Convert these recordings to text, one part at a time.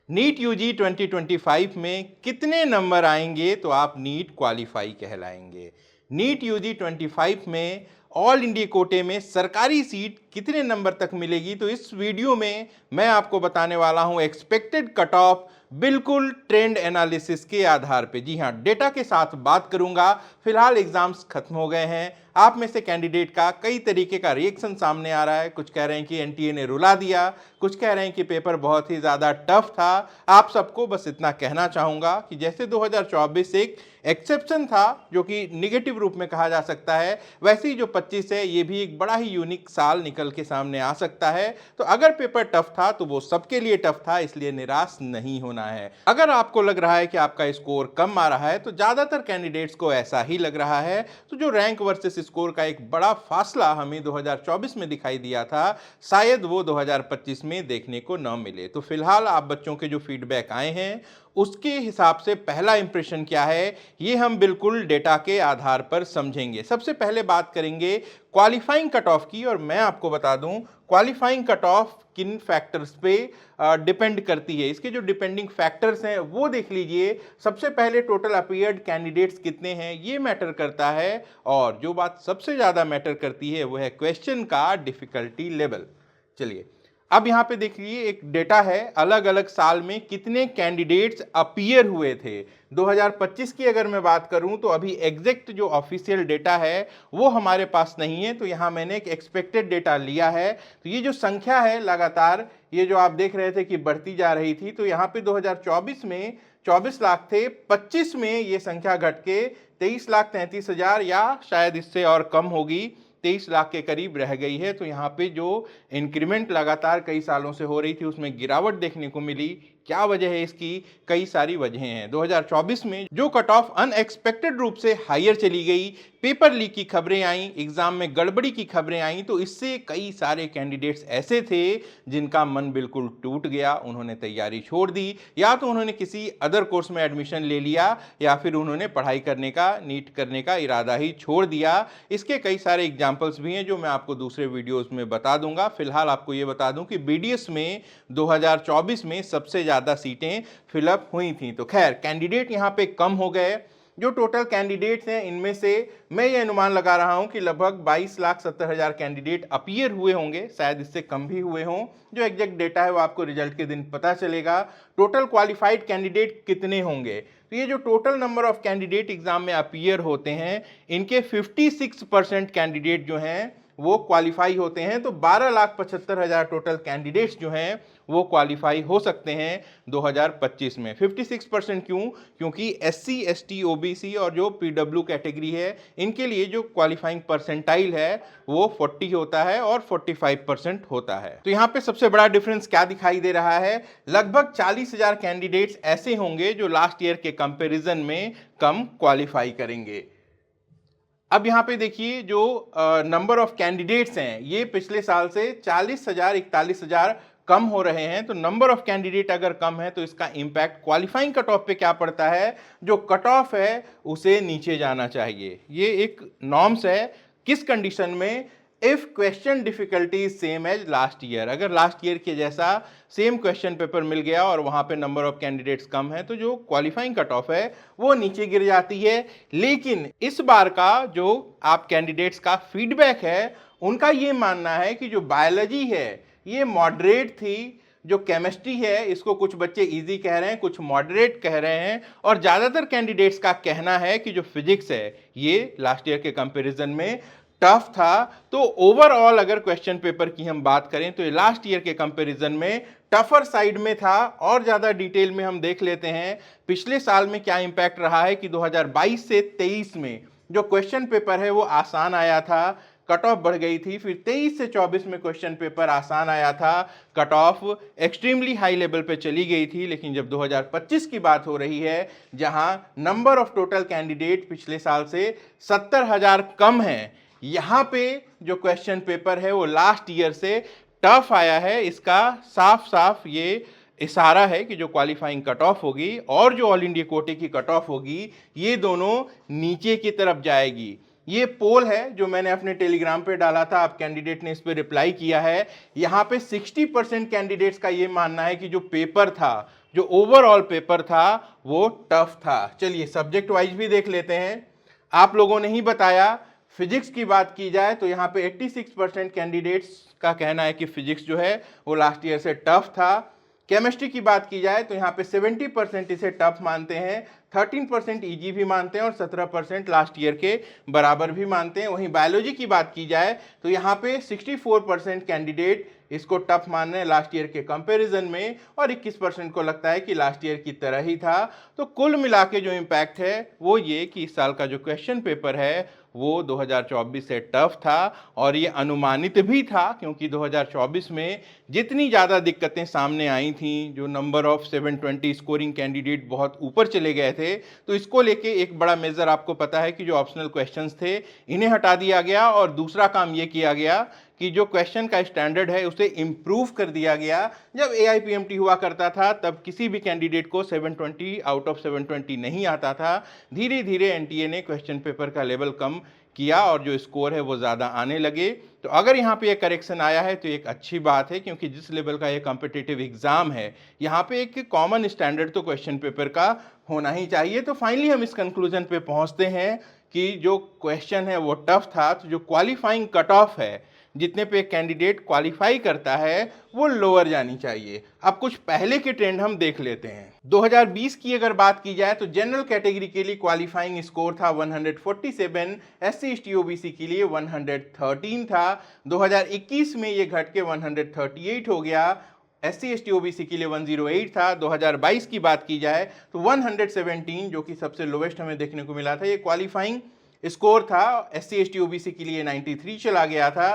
NEET UG 2025 में कितने number आएंगे तो आप नीट क्वालिफाई कहलाएंगे। नीट यूजी 25 में ऑल इंडिया कोटे में सरकारी सीट कितने नंबर तक मिलेगी, तो इस वीडियो में मैं आपको बताने वाला हूं एक्सपेक्टेड कट ऑफ, बिल्कुल ट्रेंड एनालिसिस के आधार पे। जी हां, डेटा के साथ बात करूंगा। फिलहाल एग्जाम्स खत्म हो गए हैं। आप में से कैंडिडेट का कई तरीके का रिएक्शन सामने आ रहा है। कुछ कह रहे हैं कि एनटीए ने रुला दिया, कुछ कह रहे हैं कि पेपर बहुत ही ज़्यादा टफ था। आप सबको बस इतना कहना चाहूँगा कि जैसे 2024 एक एक्सेप्शन था जो कि निगेटिव रूप में कहा जा सकता है, वैसे ही जो 25 है ये भी एक बड़ा ही यूनिक साल निकल के सामने आ सकता है। तो अगर पेपर टफ था तो वो सबके लिए टफ था, इसलिए निराश नहीं होना है। अगर आपको लग रहा है कि आपका स्कोर कम आ रहा है, तो ज़्यादातर कैंडिडेट्स को ऐसा ही लग रहा है। तो जो रैंक वर्सेस स्कोर का एक बड़ा फासला हमें 2024 में दिखाई दिया था, शायद वो 2025 में देखने को न मिले। तो फिलहाल आप बच्चों के जो फीडबैक आए हैं उसके हिसाब से पहला इंप्रेशन क्या है, ये हम बिल्कुल डेटा के आधार पर समझेंगे। सबसे पहले बात करेंगे क्वालिफाइंग कट ऑफ की, और मैं आपको बता दूं qualifying cut of kin factors पे डिपेंड करती है। इसके जो डिपेंडिंग फैक्टर्स हैं वो देख लीजिए। सबसे पहले टोटल अपीयर्ड कैंडिडेट्स कितने हैं, ये मैटर करता है, और जो बात सबसे ज़्यादा मैटर करती है वो है क्वेश्चन का डिफिकल्टी लेवल। चलिए अब यहाँ पे देखिए, एक डेटा है अलग अलग साल में कितने कैंडिडेट्स अपीयर हुए थे। 2025 की अगर मैं बात करूं तो अभी एग्जैक्ट जो ऑफिशियल डेटा है वो हमारे पास नहीं है, तो यहाँ मैंने एक एक्सपेक्टेड डेटा लिया है। तो ये जो संख्या है लगातार, ये जो आप देख रहे थे कि बढ़ती जा रही थी, तो यहाँ पे 2024 में 24 लाख थे, 25 में ये संख्या घट के 23,33,000 या शायद इससे और कम होगी, 23 लाख के करीब रह गई है। तो यहाँ पे जो इंक्रीमेंट लगातार कई सालों से हो रही थी उसमें गिरावट देखने को मिली। क्या वजह है इसकी? कई सारी वजहें हैं। 2024 में जो कट ऑफ अनएक्सपेक्टेड रूप से हायर चली गई, पेपर लीक की खबरें आई, एग्जाम में गड़बड़ी की खबरें आई, तो इससे कई सारे कैंडिडेट्स ऐसे थे जिनका मन बिल्कुल टूट गया। उन्होंने तैयारी छोड़ दी, या तो उन्होंने किसी अदर कोर्स में एडमिशन ले लिया, या फिर उन्होंने पढ़ाई करने का, नीट करने का इरादा ही छोड़ दिया। इसके कई सारे एग्जाम्पल्स भी हैं जो मैं आपको दूसरे वीडियोस में बता दूंगा। फिलहाल आपको ये बता दूं कि बीडीएस में 2024 में सबसे ज़्यादा सीटें फिलअप हुई थी। तो खैर कैंडिडेट यहाँ पे कम हो गए। जो टोटल कैंडिडेट्स हैं इनमें से मैं ये अनुमान लगा रहा हूं कि लगभग 22,70,000 कैंडिडेट अपीयर हुए होंगे, शायद इससे कम भी हुए हों। जो एग्जैक्ट डेटा है वो आपको रिजल्ट के दिन पता चलेगा। टोटल क्वालिफाइड कैंडिडेट कितने होंगे, तो ये जो total number of candidate exam में अपीयर होते हैं, इनके 56% कैंडिडेट जो हैं वो क्वालिफाई होते हैं। तो 12,75,000 टोटल कैंडिडेट्स जो हैं वो क्वालिफाई हो सकते हैं 2025 में। 56% क्यों? क्योंकि एससी, एसटी, ओबीसी और जो पीडब्ल्यू कैटेगरी है इनके लिए जो क्वालिफाइंग परसेंटाइल है वो 40 होता है और 45% होता है। तो यहाँ पे सबसे बड़ा डिफरेंस क्या दिखाई दे रहा है? लगभग 40,000 कैंडिडेट्स ऐसे होंगे जो लास्ट ईयर के कंपैरिजन में कम क्वालिफाई करेंगे। अब यहाँ पे देखिए जो नंबर ऑफ कैंडिडेट्स हैं ये पिछले साल से 40,000, 41,000 कम हो रहे हैं। तो नंबर ऑफ कैंडिडेट अगर कम है तो इसका इंपैक्ट क्वालिफाइंग कट ऑफ पे क्या पड़ता है? जो कट ऑफ है उसे नीचे जाना चाहिए। ये एक नॉर्म्स है। किस कंडीशन में? If question difficulty is same as last year. अगर लास्ट ईयर के जैसा सेम क्वेश्चन पेपर मिल गया और वहां पे नंबर ऑफ कैंडिडेट्स कम है, तो जो क्वालिफाइंग कट ऑफ है वो नीचे गिर जाती है। लेकिन इस बार का जो आप कैंडिडेट्स का फीडबैक है उनका ये मानना है कि जो बायोलॉजी है ये मॉडरेट थी, जो केमिस्ट्री है इसको कुछ बच्चे इजी कह रहे हैं, कुछ मॉडरेट कह रहे हैं, और ज़्यादातर कैंडिडेट्स का कहना है कि जो फिजिक्स है ये लास्ट ईयर के कंपैरिजन में टफ था। तो ओवरऑल अगर क्वेश्चन पेपर की हम बात करें तो ये लास्ट ईयर के कंपैरिजन में टफर साइड में था। और ज़्यादा डिटेल में हम देख लेते हैं पिछले साल में क्या इम्पैक्ट रहा है कि 2022 से 23 में जो क्वेश्चन पेपर है वो आसान आया था, कट ऑफ बढ़ गई थी। फिर 23 से 24 में क्वेश्चन पेपर आसान आया था, cut off extremely high level पे चली गई थी। लेकिन जब 2025 की बात हो रही है जहां नंबर ऑफ टोटल कैंडिडेट पिछले साल से 70,000 कम है, यहाँ पे जो क्वेश्चन पेपर है वो लास्ट ईयर से टफ आया है। इसका साफ साफ ये इशारा है कि जो क्वालिफाइंग कट ऑफ होगी और जो ऑल इंडिया कोटे की कट ऑफ होगी ये दोनों नीचे की तरफ जाएगी। ये पोल है जो मैंने अपने टेलीग्राम पे डाला था, आप कैंडिडेट ने इस पे रिप्लाई किया है। यहाँ पे 60% कैंडिडेट्स का ये मानना है कि जो पेपर था जो ओवरऑल पेपर था वो टफ था। चलिए सब्जेक्ट वाइज भी देख लेते हैं। आप लोगों ने ही बताया, फिजिक्स की बात की जाए तो यहाँ पे 86% कैंडिडेट्स का कहना है कि फिजिक्स जो है वो लास्ट ईयर से टफ था। केमिस्ट्री की बात की जाए तो यहाँ पे 70% इसे टफ मानते हैं, 13% ईजी भी मानते हैं और 17% लास्ट ईयर के बराबर भी मानते हैं। वहीं बायोलॉजी की बात की जाए तो यहाँ पे 64% कैंडिडेट इसको टफ मान रहे हैं लास्ट ईयर के कंपैरिजन में, और 21% को लगता है कि लास्ट ईयर की तरह ही था। तो कुल मिला के जो इम्पैक्ट है वो ये कि इस साल का जो क्वेश्चन पेपर है वो 2024 से टफ था, और ये अनुमानित भी था क्योंकि 2024 में जितनी ज़्यादा दिक्कतें सामने आई थी, जो नंबर ऑफ 720 स्कोरिंग कैंडिडेट बहुत ऊपर चले गए थे, तो इसको लेके एक बड़ा मेजर आपको पता है कि जो ऑप्शनल क्वेश्चंस थे इन्हें हटा दिया गया, और दूसरा काम ये किया गया कि जो क्वेश्चन का स्टैंडर्ड है उसे इम्प्रूव कर दिया गया। जब AIPMT हुआ करता था तब किसी भी कैंडिडेट को 720 आउट ऑफ 720 नहीं आता था। धीरे धीरे NTA ने क्वेश्चन पेपर का लेवल कम किया और जो स्कोर है वो ज़्यादा आने लगे। तो अगर यहाँ पे एक करेक्शन आया है तो एक अच्छी बात है, क्योंकि जिस लेवल का ये कॉम्पिटिटिव एग्जाम है यहाँ पे एक कॉमन स्टैंडर्ड तो क्वेश्चन पेपर का होना ही चाहिए। तो फाइनली हम इस कंक्लूजन पे पहुँचते हैं कि जो क्वेश्चन है वो टफ था, तो जो क्वालिफाइंग कट ऑफ है जितने पे कैंडिडेट क्वालिफाई करता है वो लोअर जानी चाहिए। अब कुछ पहले के ट्रेंड हम देख लेते हैं। 2020 की अगर बात की जाए तो जनरल कैटेगरी के लिए क्वालिफाइंग स्कोर था 147, SC ST OBC के लिए 113 था। 2021 में ये घट के 138 हो गया, SC ST OBC के लिए 108 था। 2022 की बात की जाए तो 117 जो कि सबसे लोवेस्ट हमें देखने को मिला था, ये क्वालिफाइंग स्कोर था। SC ST OBC के लिए 93 चला गया था।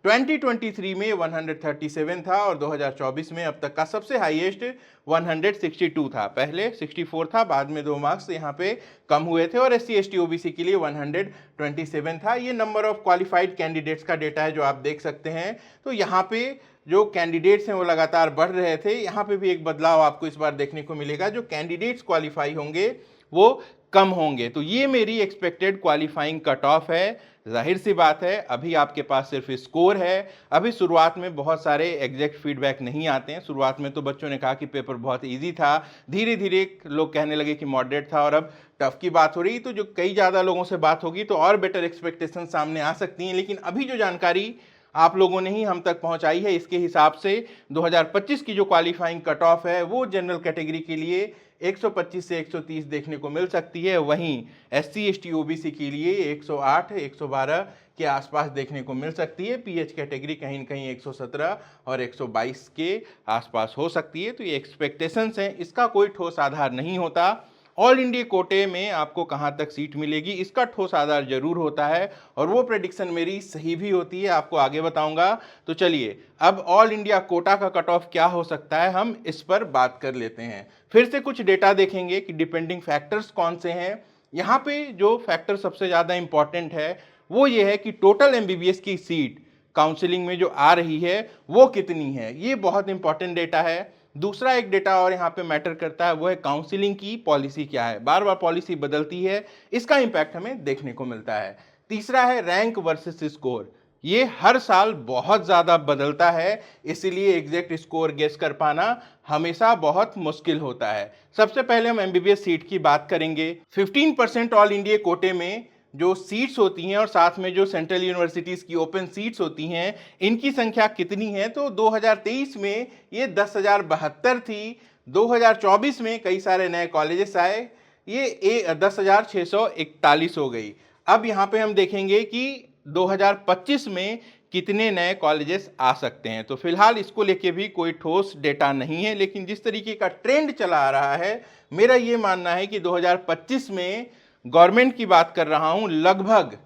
2023 में 137 था और 2024 में अब तक का सबसे हाईएस्ट 162 था। पहले 64 था, बाद में 2 मार्क्स यहाँ पे कम हुए थे, और SC ST OBC के लिए 127 था। ये नंबर ऑफ क्वालिफाइड कैंडिडेट्स का डेटा है जो आप देख सकते हैं। तो यहाँ पे जो कैंडिडेट्स हैं वो लगातार बढ़ रहे थे। यहाँ पे भी एक बदलाव आपको इस बार देखने को मिलेगा, जो कैंडिडेट्स क्वालिफाई होंगे वो कम होंगे। तो ये मेरी एक्सपेक्टेड क्वालिफाइंग कट ऑफ है। जाहिर सी बात है अभी आपके पास सिर्फ स्कोर है, अभी शुरुआत में बहुत सारे एग्जैक्ट फीडबैक नहीं आते हैं। शुरुआत में तो बच्चों ने कहा कि पेपर बहुत इजी था, धीरे धीरे लोग कहने लगे कि मॉडरेट था, और अब टफ की बात हो रही। तो जो कई ज़्यादा लोगों से बात होगी तो और बेटर एक्सपेक्टेशन सामने आ सकती हैं। लेकिन अभी जो जानकारी आप लोगों ने ही हम तक पहुंचाई है, इसके हिसाब से 2025 की जो क्वालिफाइंग कट ऑफ है वो जनरल कैटेगरी के लिए 125 से 130 देखने को मिल सकती है। वहीं SC ST OBC के लिए 108 112 के आसपास देखने को मिल सकती है। PH कैटेगरी कहीं न कहीं 117 और 122 के आसपास हो सकती है। तो ये एक्सपेक्टेशंस हैं, इसका कोई ठोस आधार नहीं होता। ऑल इंडिया कोटे में आपको कहां तक सीट मिलेगी इसका ठोस आधार जरूर होता है, और वो प्रेडिक्शन मेरी सही भी होती है, आपको आगे बताऊंगा। तो चलिए अब ऑल इंडिया कोटा का कट ऑफ क्या हो सकता है, हम इस पर बात कर लेते हैं। फिर से कुछ डेटा देखेंगे कि डिपेंडिंग फैक्टर्स कौन से हैं। यहाँ पे जो फैक्टर सबसे ज़्यादा इंपॉर्टेंट है वो ये है कि टोटल MBBS की सीट काउंसलिंग में जो आ रही है वो कितनी है, ये बहुत इंपॉर्टेंट डेटा है। दूसरा एक डेटा और यहाँ पे मैटर करता है, वो है काउंसलिंग की पॉलिसी क्या है, बार बार पॉलिसी बदलती है, इसका इंपैक्ट हमें देखने को मिलता है। तीसरा है रैंक वर्सेस स्कोर, ये हर साल बहुत ज़्यादा बदलता है, इसीलिए एग्जैक्ट स्कोर गेस कर पाना हमेशा बहुत मुश्किल होता है। सबसे पहले हम MBBS सीट की बात करेंगे। 15% ऑल इंडिया कोटे में जो सीट्स होती हैं और साथ में जो सेंट्रल यूनिवर्सिटीज़ की ओपन सीट्स होती हैं, इनकी संख्या कितनी है, तो 2023 में ये 10,072 थी। 2024 में कई सारे नए कॉलेजेस आए, ये 10,641 हो गई। अब यहाँ पे हम देखेंगे कि 2025 में कितने नए कॉलेजेस आ सकते हैं। तो फिलहाल इसको लेके भी कोई ठोस डेटा नहीं है, लेकिन जिस तरीके का ट्रेंड चला आ रहा है, मेरा ये मानना है कि 2025 में गवर्नमेंट की बात कर रहा हूं, लगभग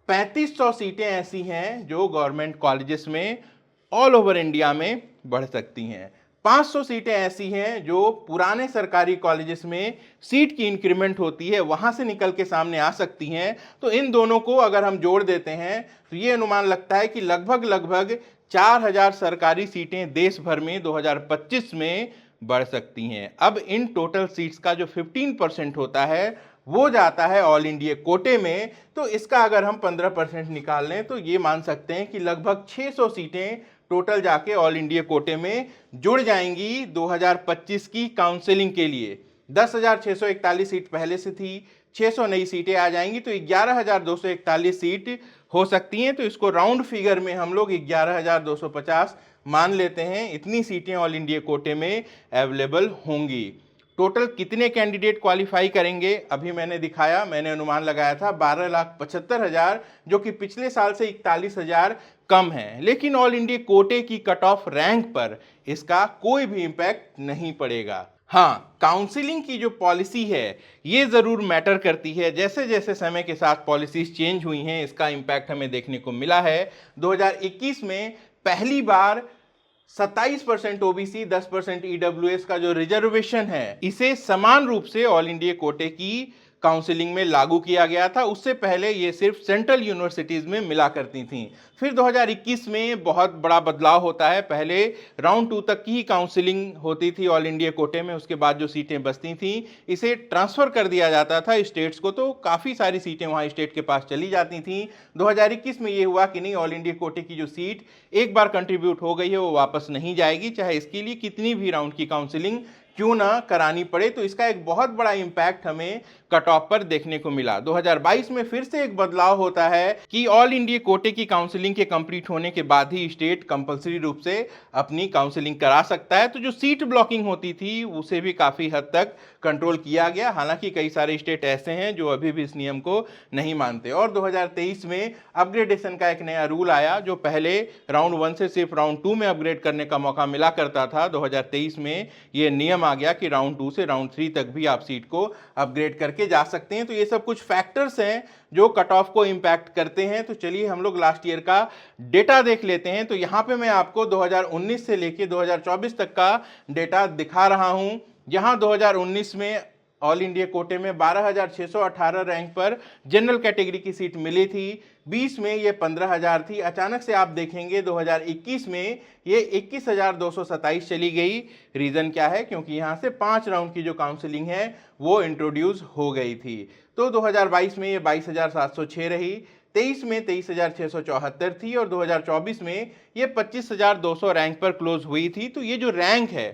3500 सीटें ऐसी हैं जो गवर्नमेंट कॉलेजेस में ऑल ओवर इंडिया में बढ़ सकती हैं। 500 सीटें ऐसी हैं जो पुराने सरकारी कॉलेजेस में सीट की इंक्रीमेंट होती है, वहां से निकल के सामने आ सकती हैं। तो इन दोनों को अगर हम जोड़ देते हैं तो ये अनुमान लगता है कि लगभग 4000 सरकारी सीटें देश भर में 2025 में बढ़ सकती हैं। अब इन टोटल सीट्स का जो 15% होता है वो जाता है ऑल इंडिया कोटे में। तो इसका अगर हम 15% निकाल लें तो ये मान सकते हैं कि लगभग 600 सीटें टोटल जाके ऑल इंडिया कोटे में जुड़ जाएंगी 2025 की काउंसलिंग के लिए। 10,641 सीट पहले से थी, 600 नई सीटें आ जाएंगी तो 11,241 सीट हो सकती हैं। तो इसको राउंड फिगर में हम लोग 11,250 मान लेते हैं, इतनी सीटें ऑल इंडिया कोटे में अवेलेबल होंगी। टोटल कितने कैंडिडेट क्वालिफाई करेंगे, अभी मैंने दिखाया, मैंने अनुमान लगाया था 12,75,000, जो कि पिछले साल से 41,000 कम है। लेकिन ऑल इंडिया कोटे की कट ऑफ रैंक पर इसका कोई भी इंपैक्ट नहीं पड़ेगा। हाँ, काउंसलिंग की जो पॉलिसी है ये ज़रूर मैटर करती है। जैसे जैसे समय के साथ पॉलिसीज चेंज हुई हैं, इसका इम्पैक्ट हमें देखने को मिला है। 2021 में पहली बार 27% ओबीसी, 10% ईडब्ल्यूएस का जो रिजर्वेशन है, इसे समान रूप से ऑल इंडिया कोटे की काउंसलिंग में लागू किया गया था। उससे पहले ये सिर्फ सेंट्रल यूनिवर्सिटीज में मिला करती थीं। फिर 2021 में बहुत बड़ा बदलाव होता है। पहले राउंड 2 तक की ही काउंसलिंग होती थी ऑल इंडिया कोटे में, उसके बाद जो सीटें बचती थीं इसे ट्रांसफर कर दिया जाता था स्टेट्स को, तो काफ़ी सारी सीटें वहाँ स्टेट के पास चली जाती थीं। 2021 में ये हुआ कि नहीं, ऑल इंडिया कोटे की जो सीट एक बार कंट्रीब्यूट हो गई है वो वापस नहीं जाएगी, चाहे इसके लिए कितनी भी राउंड की काउंसलिंग क्यों ना करानी पड़े। तो इसका एक बहुत बड़ा इंपैक्ट हमें कट ऑफ पर देखने को मिला। 2022 में फिर से एक बदलाव होता है कि ऑल इंडिया कोटे की काउंसलिंग के कंप्लीट होने के बाद ही स्टेट कंपलसरी रूप से अपनी काउंसलिंग करा सकता है। तो जो सीट ब्लॉकिंग होती थी उसे भी काफ़ी हद तक कंट्रोल किया गया। हालांकि कई सारे स्टेट ऐसे हैं जो अभी भी इस नियम को नहीं मानते। और 2023 में अपग्रेडेशन का एक नया रूल आया, जो पहले राउंड 1 से सिर्फ राउंड 2 में अपग्रेड करने का मौका मिला करता था। 2023 में ये नियम आ गया कि राउंड 2 से राउंड 3 तक भी आप सीट को अपग्रेड करके जा सकते हैं। तो ये सब कुछ फैक्टर्स हैं जो कट ऑफ को इंपैक्ट करते हैं। तो चलिए हम लोग लास्ट ईयर का डेटा देख लेते हैं। तो यहाँ पे मैं आपको 2019 से लेके 2024 तक का डेटा दिखा रहा हूं। यहाँ 2019 में ऑल इंडिया कोटे में 12,618 रैंक पर जनरल कैटेगरी की सीट मिली थी। 20 में ये 15,000 थी। अचानक से आप देखेंगे 2021 में ये 21,227 चली गई। रीज़न क्या है? क्योंकि यहाँ से 5 राउंड की जो काउंसलिंग है वो इंट्रोड्यूस हो गई थी। तो 2022 में ये 22,706 रही, 23 में 23,674 थी और 2024 में ये 25,200 रैंक पर क्लोज हुई थी। तो ये जो रैंक है,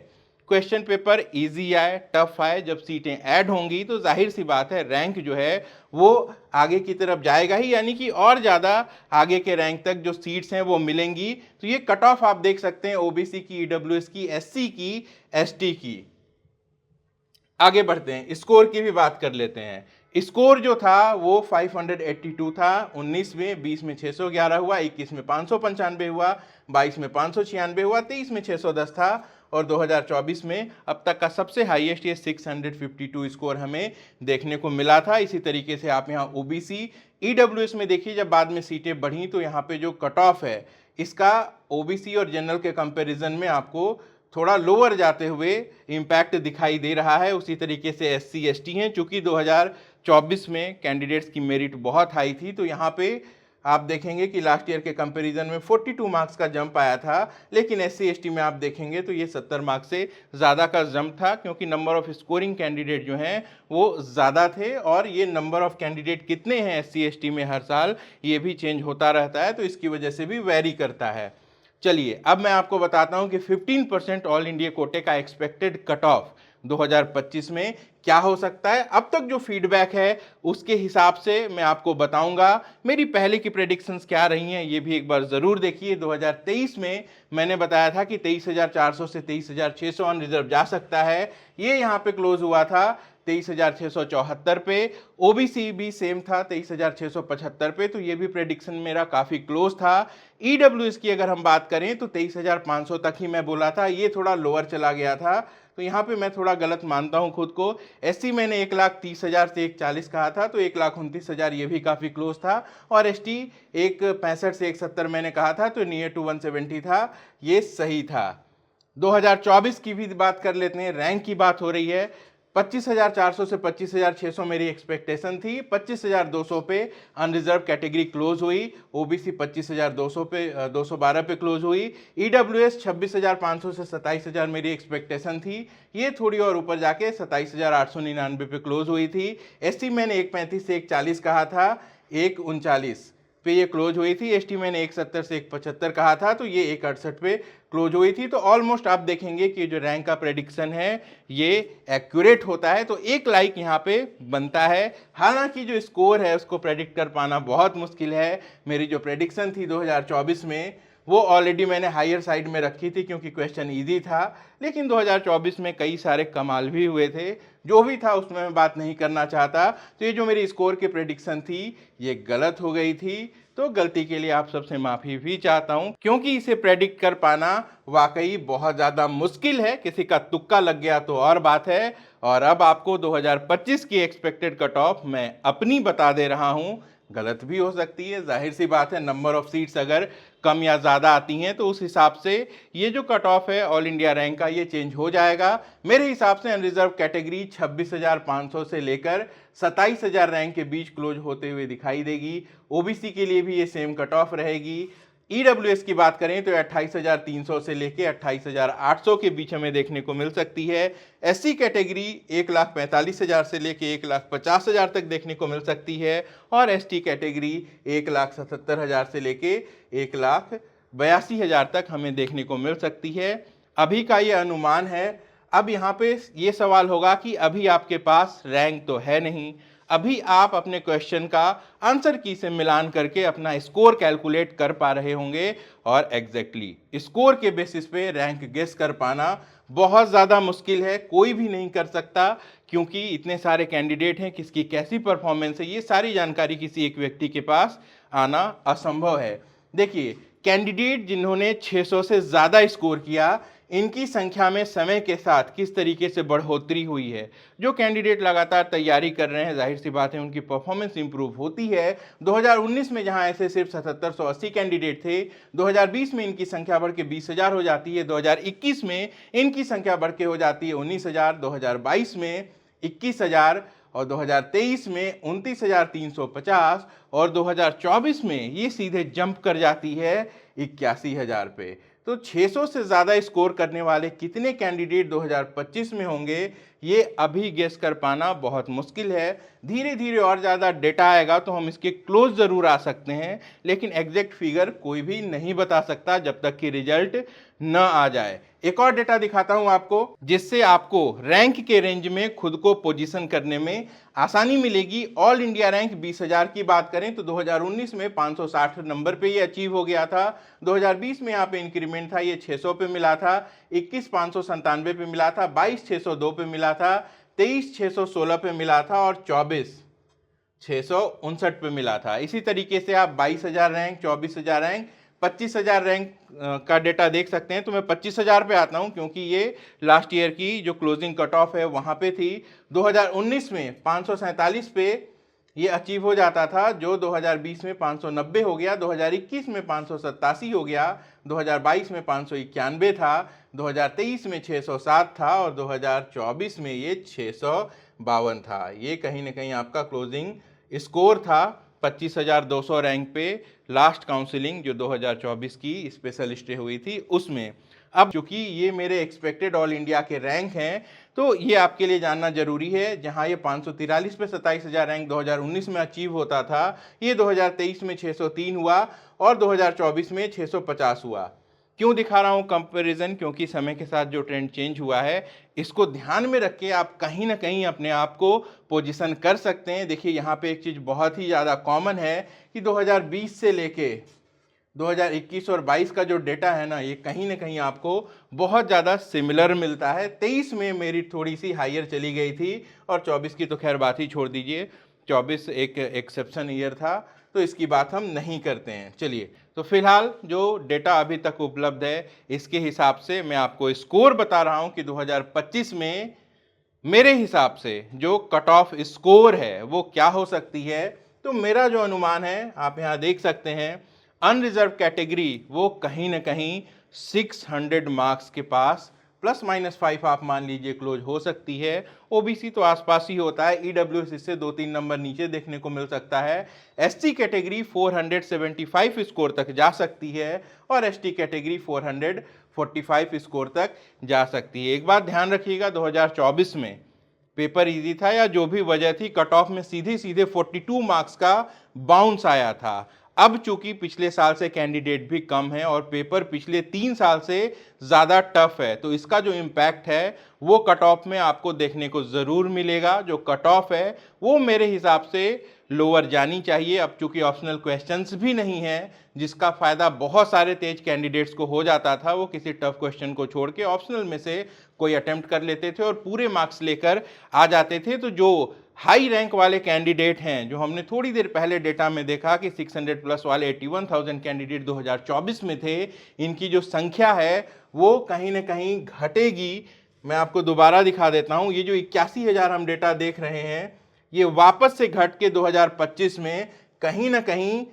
क्वेश्चन पेपर इजी आए टफ आए, जब सीटें ऐड होंगी तो जाहिर सी बात है रैंक जो है वो आगे की तरफ जाएगा ही, यानी कि और ज़्यादा आगे के रैंक तक जो सीट्स हैं वो मिलेंगी। तो ये कट ऑफ आप देख सकते हैं ओबीसी की, ईडब्ल्यूएस की, एससी की, एसटी की। आगे बढ़ते हैं, स्कोर की भी बात कर लेते हैं। स्कोर जो था वो 582 था 19 में, 20 में 611 हुआ, 21 में 595 हुआ, 22 में 596 हुआ, 23 में 610 था और 2024 में अब तक का सबसे हाईएस्ट ये 652 स्कोर हमें देखने को मिला था। इसी तरीके से आप यहाँ ओबीसी, ईडब्ल्यूएस में देखिए, जब बाद में सीटें बढ़ी तो यहाँ पे जो कट ऑफ है इसका ओबीसी और जनरल के कंपैरिजन में आपको थोड़ा लोअर जाते हुए इम्पैक्ट दिखाई दे रहा है। उसी तरीके से एससी एसटी हैं, चूंकि 2024 में कैंडिडेट्स की मेरिट बहुत हाई थी, तो यहाँ पे आप देखेंगे कि लास्ट ईयर के कंपैरिजन में 42 मार्क्स का जंप आया था। लेकिन एससी एसटी में आप देखेंगे तो ये 70 मार्क्स से ज़्यादा का जंप था, क्योंकि नंबर ऑफ स्कोरिंग कैंडिडेट जो हैं वो ज़्यादा थे। और ये नंबर ऑफ कैंडिडेट कितने हैं एससी एसटी में हर साल ये भी चेंज होता रहता है, तो इसकी वजह से भी वेरी करता है। चलिए अब मैं आपको बताता हूं कि 15% ऑल इंडिया कोटे का एक्सपेक्टेड कट ऑफ 2025 में क्या हो सकता है। अब तक जो फीडबैक है उसके हिसाब से मैं आपको बताऊंगा। मेरी पहले की प्रेडिक्शंस क्या रही हैं ये भी एक बार ज़रूर देखिए। 2023 में मैंने बताया था कि 23,400 से 23,600 ऑन रिजर्व जा सकता है। ये यहाँ पे क्लोज हुआ था 23,674 पे। ओबीसी भी सेम था 23,675 पे, तो ये भी प्रेडिक्शन मेरा काफ़ी क्लोज था। ईडब्ल्यूएस की अगर हम बात करें तो 23,500 तक ही मैं बोला था, ये थोड़ा लोअर चला गया था, तो यहाँ पे मैं थोड़ा गलत मानता हूँ खुद को। एससी मैंने 1,30,000 से 1,40 कहा था, तो 1,29,000 ये भी काफ़ी क्लोज था। और एसटी 1,65 से 1,70 मैंने कहा था, तो नियर टू 170 था, ये सही था। 2024 की भी बात कर लेते हैं, रैंक की बात हो रही है। 25,400 से 25,600 मेरी एक्सपेक्टेशन थी। 25,200 पे अनरिजर्व कैटेगरी क्लोज हुई। ओबीसी 25,200 पे 212 पे क्लोज हुई। ईडब्ल्यूएस 26,500 से 27,000 मेरी एक्सपेक्टेशन थी, ये थोड़ी और ऊपर जाके 27,899 पे क्लोज हुई थी। एससी मैंने 1,35 से 1,40 कहा था, 1,39। पे ये क्लोज हुई थी। एसटी मैंने 170 से 175 कहा था, तो ये 168 पे क्लोज हुई थी। तो ऑलमोस्ट आप देखेंगे कि जो रैंक का प्रेडिक्शन है ये एक्यूरेट होता है, तो एक लाइक यहाँ पे बनता है। हालांकि जो स्कोर है उसको प्रेडिक्ट कर पाना बहुत मुश्किल है। मेरी जो प्रेडिक्शन थी 2024 में वो ऑलरेडी मैंने हायर साइड में रखी थी क्योंकि क्वेश्चन इजी था, लेकिन 2024 में कई सारे कमाल भी हुए थे। जो भी था उसमें मैं बात नहीं करना चाहता। तो ये जो मेरी स्कोर की प्रेडिक्शन थी ये गलत हो गई थी, तो गलती के लिए आप सबसे माफ़ी भी चाहता हूं, क्योंकि इसे प्रेडिक्ट कर पाना वाकई बहुत ज़्यादा मुश्किल है। किसी का तुक्का लग गया तो और बात है। और अब आपको 2025 की एक्सपेक्टेड कट ऑफ मैं अपनी बता दे रहा हूं। गलत भी हो सकती है, जाहिर सी बात है। नंबर ऑफ सीट्स अगर कम या ज़्यादा आती हैं तो उस हिसाब से ये जो कट ऑफ है ऑल इंडिया रैंक का ये चेंज हो जाएगा। मेरे हिसाब से अनरिजर्व कैटेगरी 26,500 से लेकर 27,000 रैंक के बीच क्लोज होते हुए दिखाई देगी। ओबीसी के लिए भी ये सेम कट ऑफ रहेगी। ईडब्ल्यूएस की बात करें तो 28,300 से लेके 28,800 के बीच हमें देखने को मिल सकती है। एससी कैटेगरी 1,45,000 से लेके 1,50,000 तक देखने को मिल सकती है, और एसटी कैटेगरी 1,77,000 से लेके 1,82,000 तक हमें देखने को मिल सकती है। अभी का ये अनुमान है। अब यहाँ पे ये सवाल होगा कि अभी आपके पास रैंक तो है नहीं, अभी आप अपने क्वेश्चन का आंसर की से मिलान करके अपना स्कोर कैलकुलेट कर पा रहे होंगे, और एग्जैक्टली स्कोर के बेसिस पे रैंक गेस कर पाना बहुत ज़्यादा मुश्किल है। कोई भी नहीं कर सकता, क्योंकि इतने सारे कैंडिडेट हैं, किसकी कैसी परफॉर्मेंस है ये सारी जानकारी किसी एक व्यक्ति के पास आना असंभव है। देखिए, कैंडिडेट जिन्होंने 600 से ज़्यादा स्कोर किया इनकी संख्या में समय के साथ किस तरीके से बढ़ोतरी हुई है। जो कैंडिडेट लगातार तैयारी कर रहे हैं, जाहिर सी बात है उनकी परफॉर्मेंस इंप्रूव होती है। 2019 में जहां ऐसे सिर्फ 7780 कैंडिडेट थे, 2020 में इनकी संख्या बढ़ के 20,000 हो जाती है, 2021 में इनकी संख्या बढ़ के हो जाती है 19,000, 2022 में 21,000, और 2023 में 29,350, और 2024 में ये सीधे जंप कर जाती है 81,000 पे। तो 600 से ज़्यादा स्कोर करने वाले कितने कैंडिडेट 2025 में होंगे ये अभी गेस कर पाना बहुत मुश्किल है। धीरे धीरे और ज़्यादा डेटा आएगा तो हम इसके क्लोज ज़रूर आ सकते हैं, लेकिन एग्जैक्ट फिगर कोई भी नहीं बता सकता जब तक कि रिजल्ट न आ जाए। एक और डेटा दिखाता हूं आपको, जिससे आपको रैंक के रेंज में खुद को पोजीशन करने में आसानी मिलेगी। ऑल इंडिया रैंक 20,000 की बात करें तो 2019 में 560 नंबर पे ये अचीव हो गया था। 2020 में यहाँ पे इंक्रीमेंट था, ये 600 पे मिला था, 21,597 पे मिला था, 22,602 पे मिला था, 23,616 पे मिला था, और 24,659 पे मिला था। इसी तरीके से आप 22,000 रैंक, 24,000 रैंक, 25,000 रैंक का डेटा देख सकते हैं। तो मैं 25,000 पे आता हूं, क्योंकि ये लास्ट ईयर की जो क्लोजिंग कट ऑफ है वहां पे थी। 2019 में 547 पे ये अचीव हो जाता था, जो 2020 में 590 हो गया, 2021 में 587 हो गया, 2022 में 591 था, 2023 में 607 था, और 2024 में ये 652 था। ये कहीं ना कहीं आपका क्लोजिंग स्कोर था 25,200 रैंक पे लास्ट काउंसलिंग जो 2024 की स्पेशल स्टे हुई थी उसमें। अब चूंकि ये मेरे एक्सपेक्टेड ऑल इंडिया के रैंक हैं, तो ये आपके लिए जानना जरूरी है। जहां ये 543 पे 27,000 रैंक 2019 में अचीव होता था, ये 2023 में 603 हुआ, और 2024 में 650 हुआ। क्यों दिखा रहा हूं कंपैरिजन? क्योंकि समय के साथ जो ट्रेंड चेंज हुआ है इसको ध्यान में रख के आप कहीं ना कहीं अपने आप को पोजीशन कर सकते हैं। देखिए, यहाँ पे एक चीज़ बहुत ही ज़्यादा कॉमन है कि 2020 से लेके 2021 और 22 का जो डेटा है ना, ये कहीं ना कहीं आपको बहुत ज़्यादा सिमिलर मिलता है। 23 में मेरी थोड़ी सी हायर चली गई थी, और 24 की तो खैर बात ही छोड़ दीजिए, 24 एक एक्सेप्शन ईयर था, तो इसकी बात हम नहीं करते हैं। चलिए, तो फिलहाल जो डेटा अभी तक उपलब्ध है इसके हिसाब से मैं आपको स्कोर बता रहा हूं कि 2025 में मेरे हिसाब से जो कट ऑफ स्कोर है वो क्या हो सकती है। तो मेरा जो अनुमान है आप यहाँ देख सकते हैं, अनरिजर्व कैटेगरी वो कहीं ना कहीं 600 मार्क्स के पास ±5 आप मान लीजिए क्लोज हो सकती है। ओबीसी तो आसपास ही होता है, ईडब्ल्यूएस इससे 2-3 नंबर नीचे देखने को मिल सकता है। एससी कैटेगरी 475 स्कोर तक जा सकती है, और एसटी कैटेगरी 445 स्कोर तक जा सकती है। एक बात ध्यान रखिएगा, 2024 में पेपर इजी था या जो भी वजह थी, कट ऑफ में सीधे सीधे 42 मार्क्स का बाउंस आया था। अब चूंकि पिछले साल से कैंडिडेट भी कम है और पेपर पिछले 3 साल से ज़्यादा टफ है, तो इसका जो इम्पैक्ट है वो कट ऑफ में आपको देखने को ज़रूर मिलेगा। जो कट ऑफ है वो मेरे हिसाब से लोअर जानी चाहिए। अब चूंकि ऑप्शनल क्वेश्चंस भी नहीं है, जिसका फ़ायदा बहुत सारे तेज कैंडिडेट्स को हो जाता था, वो किसी टफ क्वेश्चन को छोड़ के ऑप्शनल में से कोई अटेम्प्ट कर लेते थे और पूरे मार्क्स लेकर आ जाते थे। तो जो हाई रैंक वाले कैंडिडेट हैं, जो हमने थोड़ी देर पहले डेटा में देखा कि 600 प्लस वाले 81,000 कैंडिडेट 2024 में थे, इनकी जो संख्या है वो कहीं ना कहीं घटेगी। मैं आपको दोबारा दिखा देता हूं, ये जो 81,000 हम डेटा देख रहे हैं, ये वापस से घट के 2025 में कहीं ना कहीं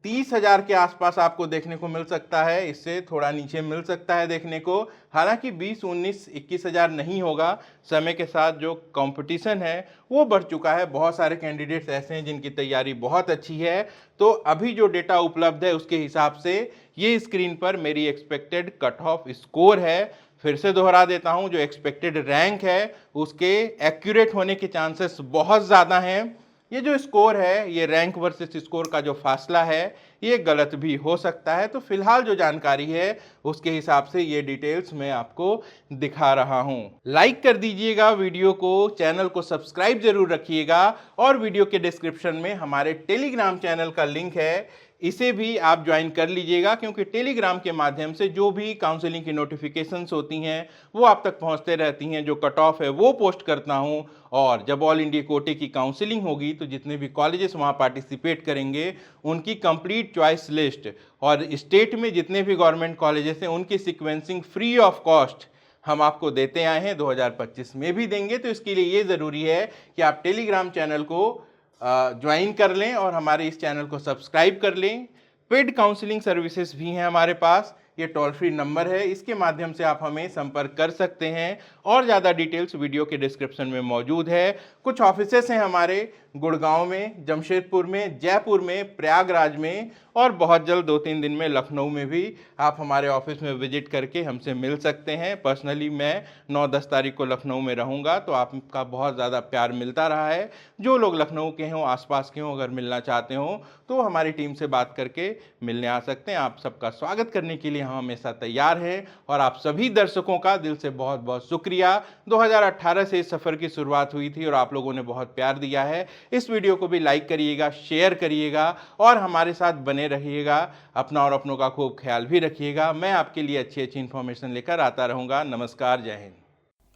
30,000 के आसपास आपको देखने को मिल सकता है। इससे थोड़ा नीचे मिल सकता है देखने को, हालांकि 20, 19, 21,000 नहीं होगा। समय के साथ जो कंपटीशन है वो बढ़ चुका है, बहुत सारे कैंडिडेट्स ऐसे हैं जिनकी तैयारी बहुत अच्छी है। तो अभी जो डेटा उपलब्ध है उसके हिसाब से ये स्क्रीन पर मेरी एक्सपेक्टेड कट ऑफ स्कोर है। फिर से दोहरा देता हूं, जो एक्सपेक्टेड रैंक है उसके एक्यूरेट होने के चांसेस बहुत ज़्यादा हैं। ये जो स्कोर है, ये रैंक वर्सेस स्कोर का जो फासला है, ये गलत भी हो सकता है। तो फिलहाल जो जानकारी है उसके हिसाब से ये डिटेल्स मैं आपको दिखा रहा हूं। लाइक कर दीजिएगा वीडियो को, चैनल को सब्सक्राइब जरूर रखिएगा और वीडियो के डिस्क्रिप्शन में हमारे टेलीग्राम चैनल का लिंक है, इसे भी आप ज्वाइन कर लीजिएगा, क्योंकि टेलीग्राम के माध्यम से जो भी काउंसलिंग की नोटिफिकेशंस होती हैं वो आप तक पहुंचते रहती हैं। जो कट ऑफ है वो पोस्ट करता हूं, और जब ऑल इंडिया कोटे की काउंसलिंग होगी तो जितने भी कॉलेजेस वहां पार्टिसिपेट करेंगे उनकी कंप्लीट चॉइस लिस्ट और स्टेट में जितने भी गवर्नमेंट कॉलेजेस हैं उनकी सीक्वेंसिंग फ्री ऑफ कॉस्ट हम आपको देते आए हैं, 2025 में भी देंगे। तो इसके लिए ये ज़रूरी है कि आप टेलीग्राम चैनल को ज्वाइन कर लें और हमारे इस चैनल को सब्सक्राइब कर लें। पेड काउंसलिंग सर्विसेज भी हैं हमारे पास, ये टोल फ्री नंबर है, इसके माध्यम से आप हमें संपर्क कर सकते हैं और ज़्यादा डिटेल्स वीडियो के डिस्क्रिप्शन में मौजूद है। कुछ ऑफिसेस हैं हमारे गुड़गांव में, जमशेदपुर में, जयपुर में, प्रयागराज में, और बहुत जल्द 2-3 दिन में लखनऊ में भी आप हमारे ऑफिस में विजिट करके हमसे मिल सकते हैं। पर्सनली मैं 9-10 तारीख को लखनऊ में रहूँगा, तो आपका बहुत ज़्यादा प्यार मिलता रहा है। जो लोग लखनऊ के हों, आसपास के हों, अगर मिलना चाहते हों तो हमारी टीम से बात करके मिलने आ सकते हैं। आप सबका स्वागत करने के लिए हम हमेशा तैयार हैं और आप सभी दर्शकों का दिल से बहुत बहुत शुक्रिया। 2018 से इस सफ़र की शुरुआत हुई थी और आप लोगों ने बहुत प्यार दिया है। इस वीडियो को भी लाइक करिएगा, शेयर करिएगा और हमारे साथ बने रहिएगा। अपना और अपनों का खूब ख्याल भी रखिएगा। मैं आपके लिए अच्छी अच्छी इन्फॉर्मेशन लेकर आता रहूँगा। नमस्कार, जय हिंद।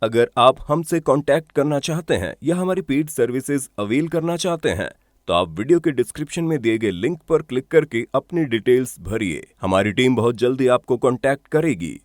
अगर आप हमसे कांटेक्ट करना चाहते हैं या हमारी पेड सर्विसेज अवेल करना चाहते हैं तो आप वीडियो के डिस्क्रिप्शन में दिए गए लिंक पर क्लिक करके अपनी डिटेल्स भरिए। हमारी टीम बहुत जल्दी आपको कांटेक्ट करेगी।